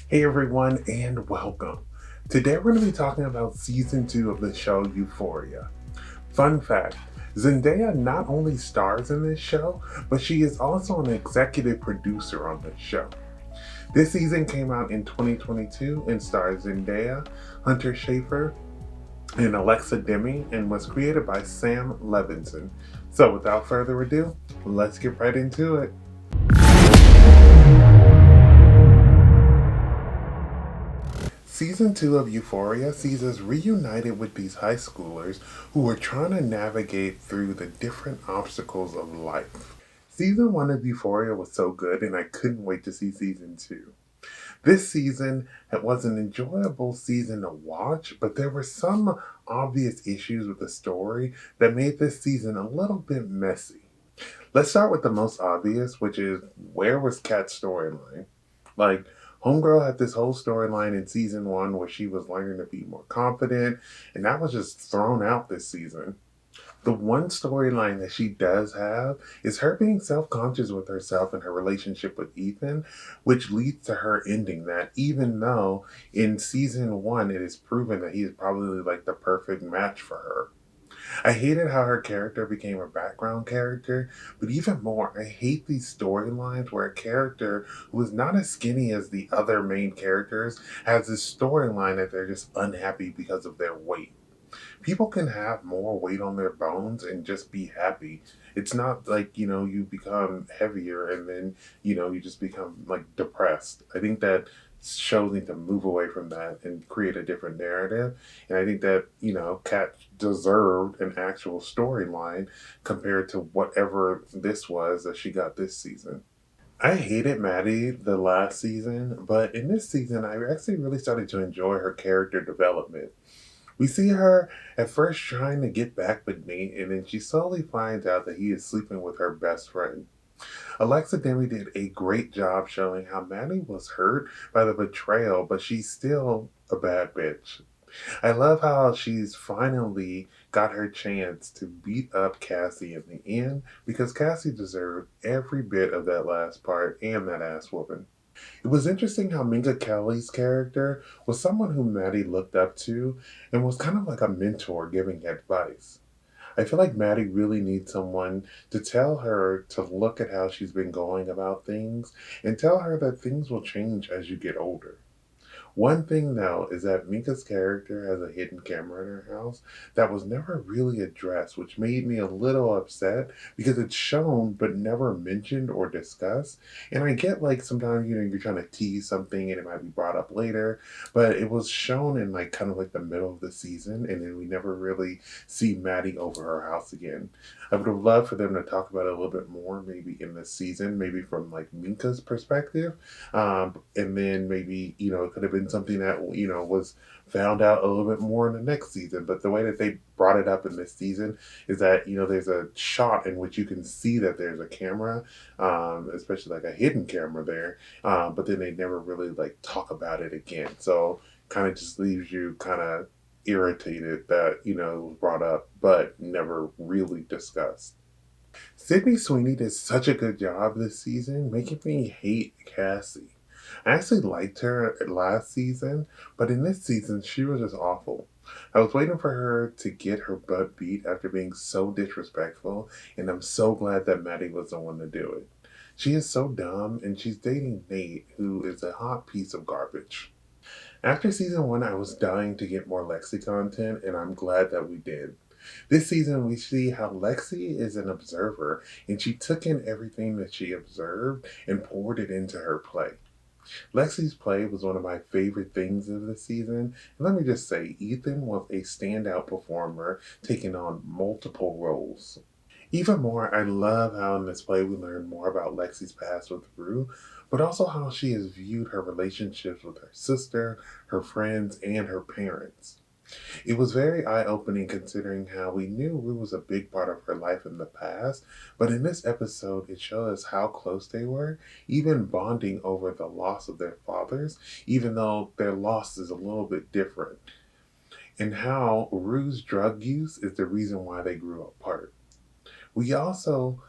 Hey everyone, and welcome. Today we're going to be talking about season 2 of the show Euphoria. Fun fact, Zendaya not only stars in this show, but she is also an executive producer on this show. This season came out in 2022 and stars Zendaya, Hunter Schaffer, and Alexa Demie, and was created by Sam Levinson. So without further ado, let's get right into it. Season 2 of Euphoria sees us reunited with these high schoolers who are trying to navigate through the different obstacles of life. Season 1 of Euphoria was so good, and I couldn't wait to see season 2. This season it was an enjoyable season to watch, but there were some obvious issues with the story that made this season a little bit messy. Let's start with the most obvious, which is where was Kat's storyline? Like, Homegirl had this whole storyline in season 1 where she was learning to be more confident, and that was just thrown out this season. The one storyline that she does have is her being self conscious with herself and her relationship with Ethan, which leads to her ending that, even though in season 1 it is proven that he is probably like the perfect match for her. I hated how her character became a background character, but even more, I hate these storylines where a character who is not as skinny as the other main characters has this storyline that they're just unhappy because of their weight. People can have more weight on their bones and just be happy. It's not like, you become heavier and then, you just become like depressed. I think that shows need to move away from that and create a different narrative. And I think that, Kat deserved an actual storyline compared to whatever this was that she got this season. I hated Maddie the last season, but in this season, I actually really started to enjoy her character development. We see her at first trying to get back with Nate, and then she slowly finds out that he is sleeping with her best friend. Alexa Demie did a great job showing how Maddie was hurt by the betrayal, but she's still a bad bitch. I love how she's finally got her chance to beat up Cassie in the end because Cassie deserved every bit of that last part and that ass whooping. It was interesting how Minka Kelly's character was someone who Maddie looked up to and was kind of like a mentor giving advice. I feel like Maddie really needs someone to tell her to look at how she's been going about things and tell her that things will change as you get older. One thing though is that Mika's character has a hidden camera in her house that was never really addressed, which made me a little upset because it's shown but never mentioned or discussed. And I get like sometimes you're trying to tease something and it might be brought up later, but it was shown in like kind of like the middle of the season, and then we never really see Maddie over her house again. I would have loved for them to talk about it a little bit more, maybe in this season, maybe from like Minka's perspective, and then maybe, it could have been something that, was found out a little bit more in the next season. But the way that they brought it up in this season is that, there's a shot in which you can see that there's a camera, especially like a hidden camera there. But then they never really like talk about it again. So kind of just leaves you kind of irritated that, it was brought up, but never really discussed. Sydney Sweeney did such a good job this season, making me hate Cassie. I actually liked her last season, but in this season, she was just awful. I was waiting for her to get her butt beat after being so disrespectful, and I'm so glad that Maddie was the one to do it. She is so dumb, and she's dating Nate, who is a hot piece of garbage. After season 1, I was dying to get more Lexi content, and I'm glad that we did. This season, we see how Lexi is an observer, and she took in everything that she observed and poured it into her play. Lexi's play was one of my favorite things of the season, and let me just say, Ethan was a standout performer, taking on multiple roles. Even more, I love how in this play we learn more about Lexi's past with Rue, but also how she has viewed her relationships with her sister, her friends, and her parents. It was very eye opening considering how we knew Rue was a big part of her life in the past, but in this episode, it showed us how close they were, even bonding over the loss of their fathers, even though their loss is a little bit different, and how Rue's drug use is the reason why they grew apart. We also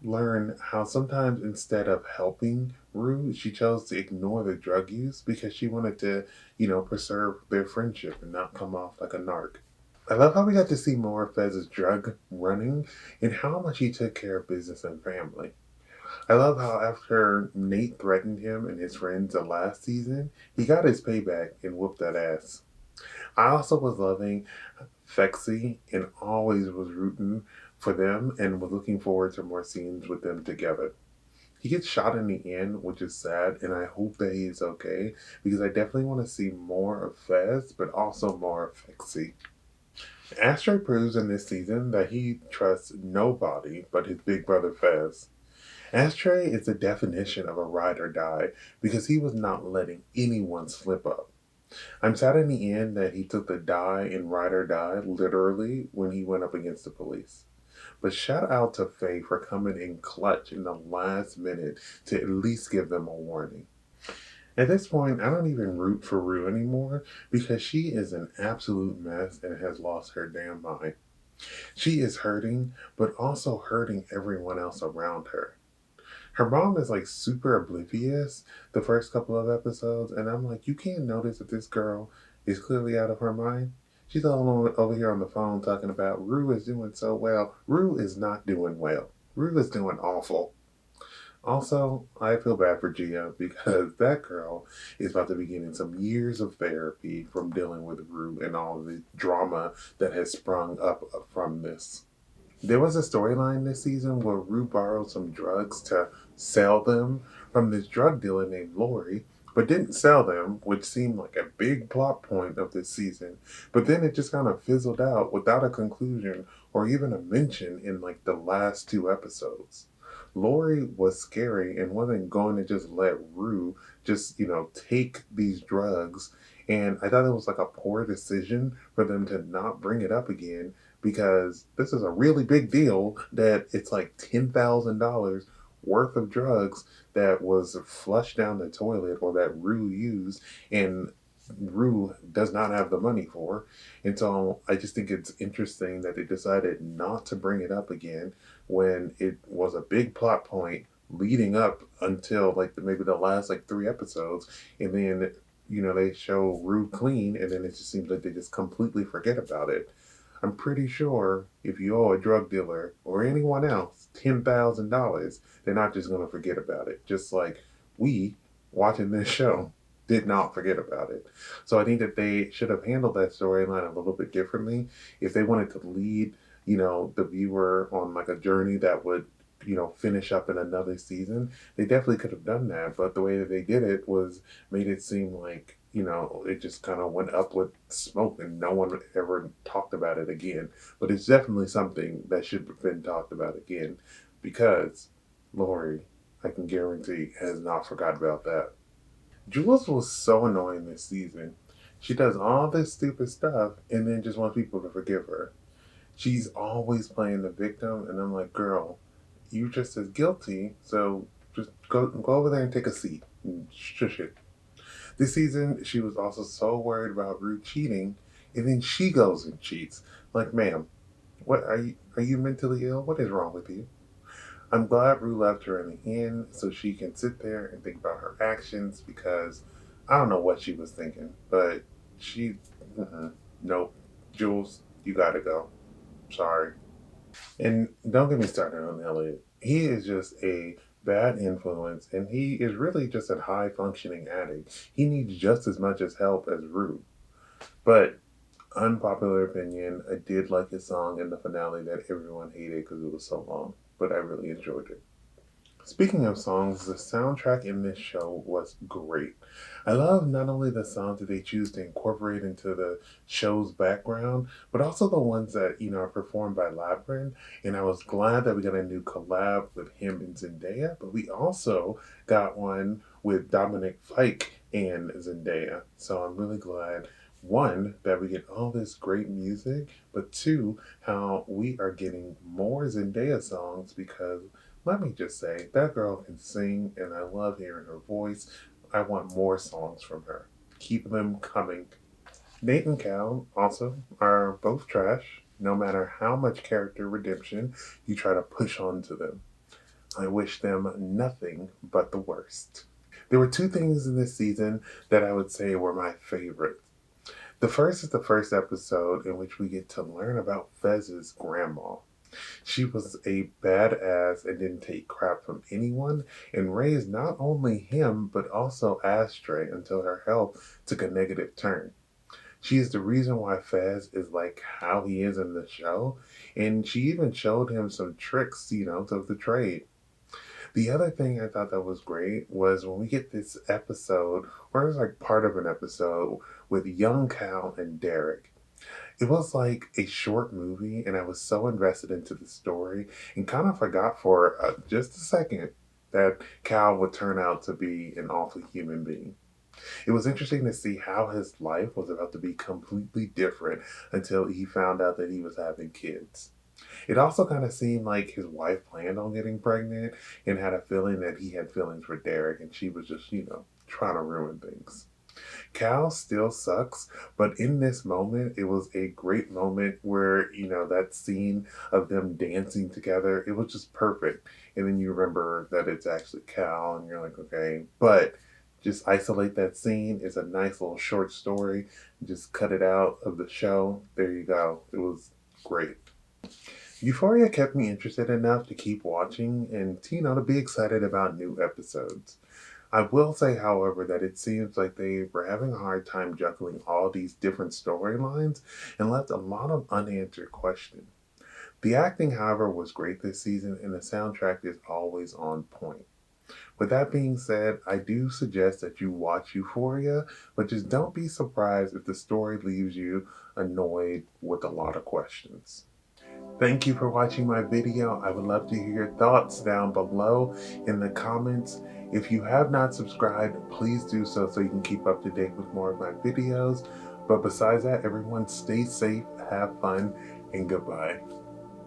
learn how sometimes instead of helping, Rue, she chose to ignore the drug use because she wanted to, preserve their friendship and not come off like a narc. I love how we got to see more of Fez's drug running and how much he took care of business and family. I love how after Nate threatened him and his friends the last season, he got his payback and whooped that ass. I also was loving Fexy and always was rooting for them and was looking forward to more scenes with them together. He gets shot in the end, which is sad, and I hope that he's okay because I definitely want to see more of Fez, but also more of Fexy. Astro proves in this season that he trusts nobody but his big brother Fez. Ashtray is the definition of a ride or die because he was not letting anyone slip up. I'm sad in the end that he took the die in ride or die literally when he went up against the police. But shout out to Faye for coming in clutch in the last minute to at least give them a warning. At this point, I don't even root for Rue anymore because she is an absolute mess and has lost her damn mind. She is hurting, but also hurting everyone else around her. Her mom is like super oblivious the first couple of episodes, and I'm like, you can't notice that this girl is clearly out of her mind. She's all over here on the phone talking about Rue is doing so well. Rue is not doing well. Rue is doing awful. Also, I feel bad for Gia because that girl is about to be getting some years of therapy from dealing with Rue and all of the drama that has sprung up from this. There was a storyline this season where Rue borrowed some drugs to sell them from this drug dealer named Lori, but didn't sell them, which seemed like a big plot point of this season. But then it just kind of fizzled out without a conclusion or even a mention in like the last two episodes. Lori was scary and wasn't going to just let Rue just, take these drugs. And I thought it was like a poor decision for them to not bring it up again because this is a really big deal that it's like $10,000 worth of drugs that was flushed down the toilet or that Rue used and Rue does not have the money for. And so I just think it's interesting that they decided not to bring it up again when it was a big plot point leading up until like maybe the last like three episodes. And then, they show Rue clean and then it just seems like they just completely forget about it. I'm pretty sure if you owe a drug dealer or anyone else $10,000, they're not just going to forget about it. Just like we, watching this show, did not forget about it. So I think that they should have handled that storyline a little bit differently. If they wanted to lead, the viewer on like a journey that would, finish up in another season, they definitely could have done that. But the way that they did it was made it seem like it just kind of went up with smoke and no one ever talked about it again. But it's definitely something that should have been talked about again because Lori, I can guarantee, has not forgot about that. Jules was so annoying this season. She does all this stupid stuff and then just wants people to forgive her. She's always playing the victim, and I'm like, girl, you just as guilty, so just go over there and take a seat and shush it. This season, she was also so worried about Rue cheating, and then she goes and cheats. Like, ma'am, what are you mentally ill? What is wrong with you? I'm glad Rue left her in the end so she can sit there and think about her actions because I don't know what she was thinking, but she, nope. Jules, you gotta go. Sorry. And don't get me started on Elliot. He is just a bad influence, and he is really just a high functioning addict. He needs just as much as help as Rue. But unpopular opinion, I did like his song in the finale that everyone hated because it was so long, but I really enjoyed it. Speaking of songs, the soundtrack in this show was great. I love not only the songs that they choose to incorporate into the show's background, but also the ones that, are performed by Labyrinth. And I was glad that we got a new collab with him and Zendaya, but we also got one with Dominic Fike and Zendaya. So I'm really glad, one, that we get all this great music, but two, how we are getting more Zendaya songs because let me just say, that girl can sing, and I love hearing her voice. I want more songs from her. Keep them coming. Nate and Cal also are both trash, no matter how much character redemption you try to push onto them. I wish them nothing but the worst. There were two things in this season that I would say were my favorite. The first is the first episode in which we get to learn about Fez's grandma. She was a badass and didn't take crap from anyone and raised not only him but also Ashtray until her health took a negative turn. She is the reason why Fez is like how he is in the show, and she even showed him some tricks, of the trade. The other thing I thought that was great was when we get this episode, or it's like part of an episode with young Cal and Derek. It was like a short movie, and I was so invested into the story and kind of forgot for just a second that Cal would turn out to be an awful human being. It was interesting to see how his life was about to be completely different until he found out that he was having kids. It also kind of seemed like his wife planned on getting pregnant and had a feeling that he had feelings for Derek and she was just, trying to ruin things. Cal still sucks, but in this moment, it was a great moment where, that scene of them dancing together, it was just perfect. And then you remember that it's actually Cal, and you're like, okay. But just isolate that scene. It's a nice little short story. Just cut it out of the show. There you go. It was great. Euphoria kept me interested enough to keep watching and, to be excited about new episodes. I will say, however, that it seems like they were having a hard time juggling all these different storylines and left a lot of unanswered questions. The acting, however, was great this season, and the soundtrack is always on point. With that being said, I do suggest that you watch Euphoria, but just don't be surprised if the story leaves you annoyed with a lot of questions. Thank you for watching my video. I would love to hear your thoughts down below in the comments. If you have not subscribed, please do so you can keep up to date with more of my videos. But besides that, everyone stay safe, have fun, and goodbye.